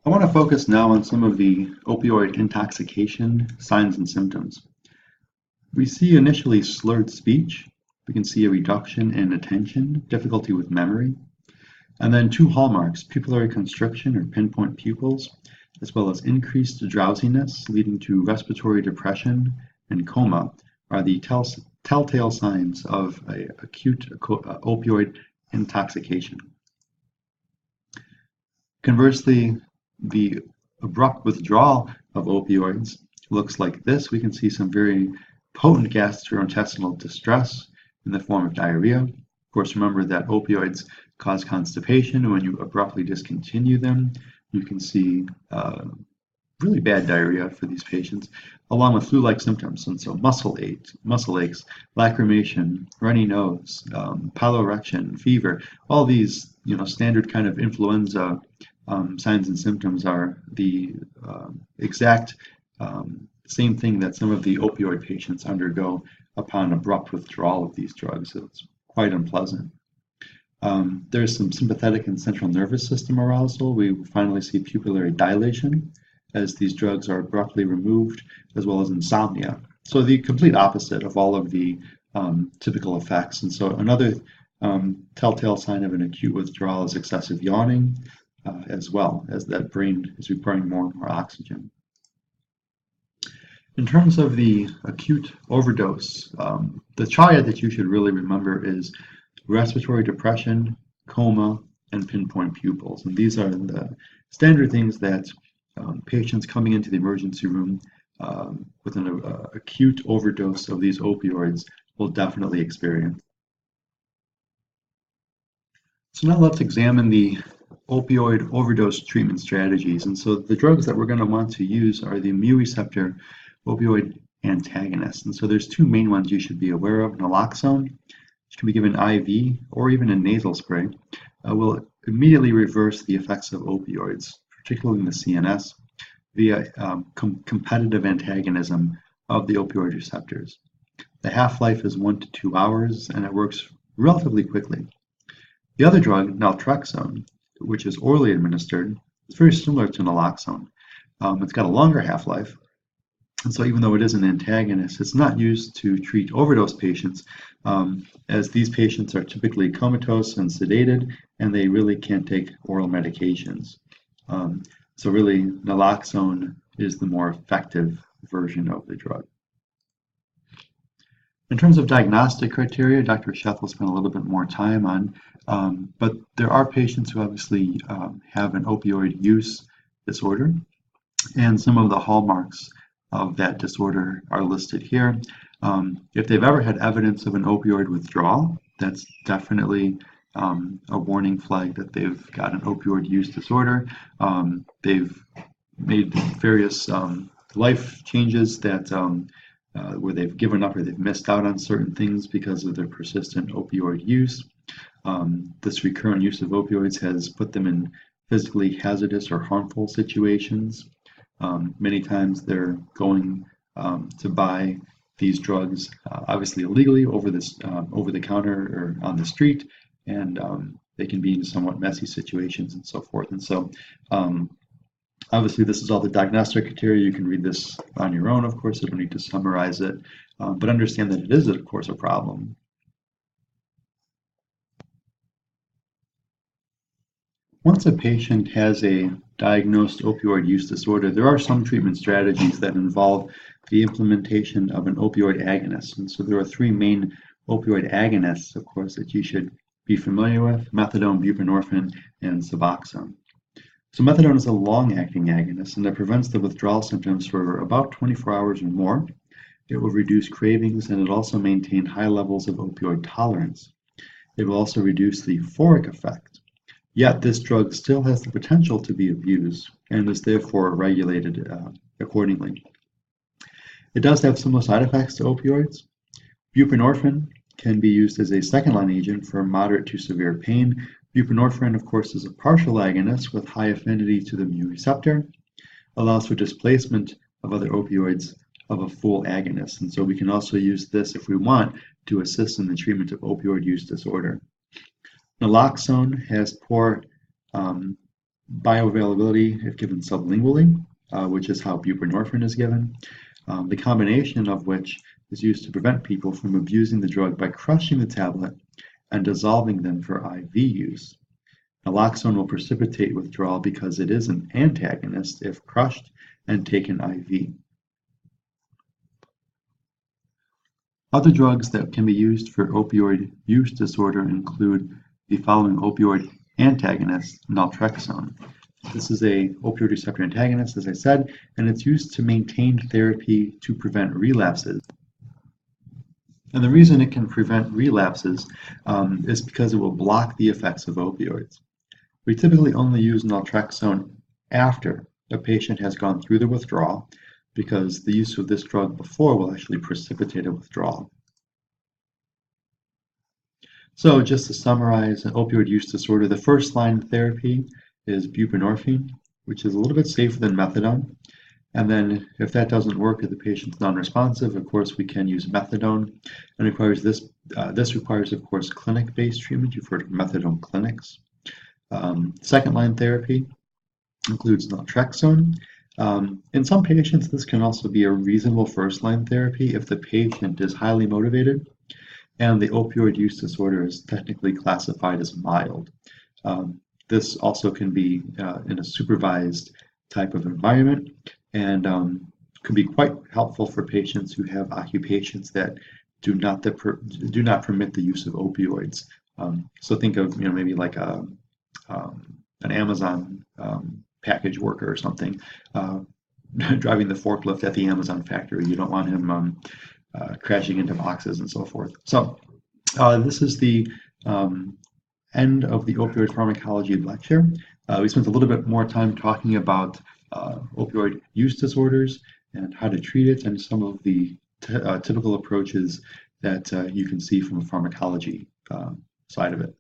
I want to focus now on some of the opioid intoxication signs and symptoms. We see initially slurred speech. We can see a reduction in attention, difficulty with memory, and then two hallmarks, pupillary constriction or pinpoint pupils, as well as increased drowsiness leading to respiratory depression and coma are the telltale signs of acute opioid intoxication. Conversely, the abrupt withdrawal of opioids looks like this. We can see some very potent gastrointestinal distress in the form of diarrhea. Of course, remember that opioids cause constipation, and when you abruptly discontinue them, you can see really bad diarrhea for these patients, along with flu-like symptoms. And so muscle aches, lacrimation, runny nose, piloerection, fever, all these standard kind of influenza signs and symptoms are the exact same thing that some of the opioid patients undergo upon abrupt withdrawal of these drugs. So it's quite unpleasant. There's some sympathetic and central nervous system arousal. We finally see pupillary dilation as these drugs are abruptly removed, as well as insomnia. So the complete opposite of all of the typical effects. And so another telltale sign of an acute withdrawal is excessive yawning, as well as that brain is requiring more and more oxygen. In terms of the acute overdose, the triad that you should really remember is respiratory depression, coma, and pinpoint pupils. And these are the standard things that patients coming into the emergency room with an acute overdose of these opioids will definitely experience. So now let's examine the opioid overdose treatment strategies. And so the drugs that we're going to want to use are the mu receptor opioid antagonists. And so there's two main ones you should be aware of. Naloxone, which can be given IV or even in nasal spray, will immediately reverse the effects of opioids, particularly in the CNS, via competitive antagonism of the opioid receptors. The half-life is 1 to 2 hours, and it works relatively quickly. The other drug, naltrexone, which is orally administered, is very similar to naloxone. It's got a longer half-life, and so even though it is an antagonist, it's not used to treat overdose patients, as these patients are typically comatose and sedated, and they really can't take oral medications. So really, naloxone is the more effective version of the drug. In terms of diagnostic criteria, Dr. Sheff will spend a little bit more time on, but there are patients who obviously have an opioid use disorder, and some of the hallmarks of that disorder are listed here. If they've ever had evidence of an opioid withdrawal, that's definitely a warning flag that they've got an opioid use disorder. They've made various life changes that where they've given up or they've missed out on certain things because of their persistent opioid use. This recurrent use of opioids has put them in physically hazardous or harmful situations. Many times they're going to buy these drugs, obviously illegally, over the counter or on the street, and they can be in somewhat messy situations and so forth. And so obviously this is all the diagnostic criteria. You can read this on your own, of course. I don't need to summarize it, but understand that it is, of course, a problem. Once a patient has a diagnosed opioid use disorder, there are some treatment strategies that involve the implementation of an opioid agonist. And so there are three main opioid agonists, of course, that you should be familiar with: methadone, buprenorphine, and Suboxone. So methadone is a long-acting agonist, and it prevents the withdrawal symptoms for about 24 hours or more. It will reduce cravings, and it also maintain high levels of opioid tolerance. It will also reduce the euphoric effect. Yet this drug still has the potential to be abused and is therefore regulated accordingly. It does have similar side effects to opioids. Buprenorphine can be used as a second-line agent for moderate to severe pain. Buprenorphine, of course, is a partial agonist with high affinity to the mu receptor, allows for displacement of other opioids of a full agonist. And so we can also use this, if we want, to assist in the treatment of opioid use disorder. Naloxone has poor bioavailability if given sublingually, which is how buprenorphine is given, the combination of which is used to prevent people from abusing the drug by crushing the tablet and dissolving them for IV use. Naloxone will precipitate withdrawal because it is an antagonist if crushed and taken IV. Other drugs that can be used for opioid use disorder include the following opioid antagonists: naltrexone. This is a opioid receptor antagonist, as I said, and it's used to maintain therapy to prevent relapses. And the reason it can prevent relapses is because it will block the effects of opioids. We typically only use naltrexone after a patient has gone through the withdrawal, because the use of this drug before will actually precipitate a withdrawal. So just to summarize an opioid use disorder, the first line therapy is buprenorphine, which is a little bit safer than methadone. And then if that doesn't work, if the patient's non-responsive, of course, we can use methadone. And requires this requires, of course, clinic-based treatment. You've heard of methadone clinics. Second line therapy includes naltrexone. In some patients, this can also be a reasonable first line therapy if the patient is highly motivated and the opioid use disorder is technically classified as mild. This also can be in a supervised type of environment, and could be quite helpful for patients who have occupations that do not permit the use of opioids. So think of maybe like an Amazon package worker or something, driving the forklift at the Amazon factory. You don't want him crashing into boxes and so forth. So this is the end of the opioid pharmacology lecture. We spent a little bit more time talking about opioid use disorders and how to treat it, and some of the typical approaches that you can see from the pharmacology side of it.